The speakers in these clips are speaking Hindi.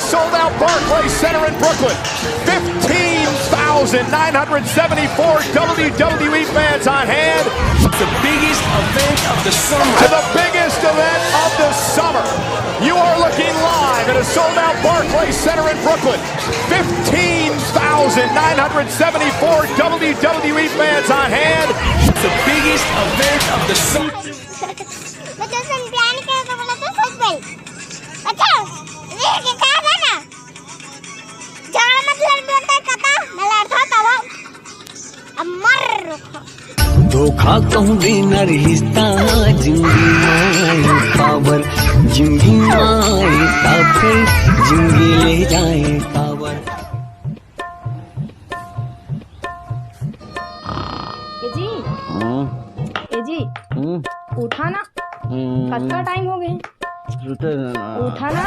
sold-out Barclays Center in Brooklyn. 15,974 WWE fans on hand. The biggest event of the summer. To the biggest event of the summer. You are looking live at a sold-out Barclays Center in Brooklyn. 15,974 WWE fans on hand. The biggest event of the summer. धोखा कहूँ बिना रिश्ता जिंदगी माए पावर जिंदगी माए फिर जिंदगी ले जाए पावर। ए जी उठा ना, कब का टाइम हो गए? उठा ना,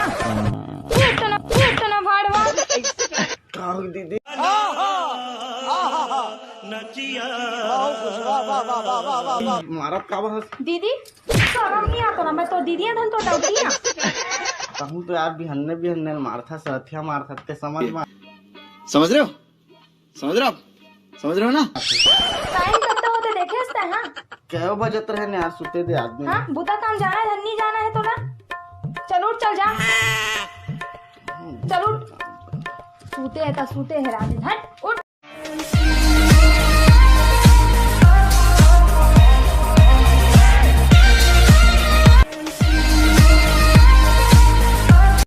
उठना भाड़वा। दीदी मारा का बस दीदी शर्म नहीं आता ना, मैं तो दीदी धन तो डाउटी ना कहूँ तो यार बिहन्ने मारथा सथिया मारथा ते समझ में समझ रहे हो ना? टाइम कब होते देखे हंसते हैं? क्या बजत रहे ने यार सुते दे आदमी। हाँ बुता काम जाना है, धन नहीं जाना है तोरा। चल उठ, चल जा, चल उठ। सूते है राज, हट उठ।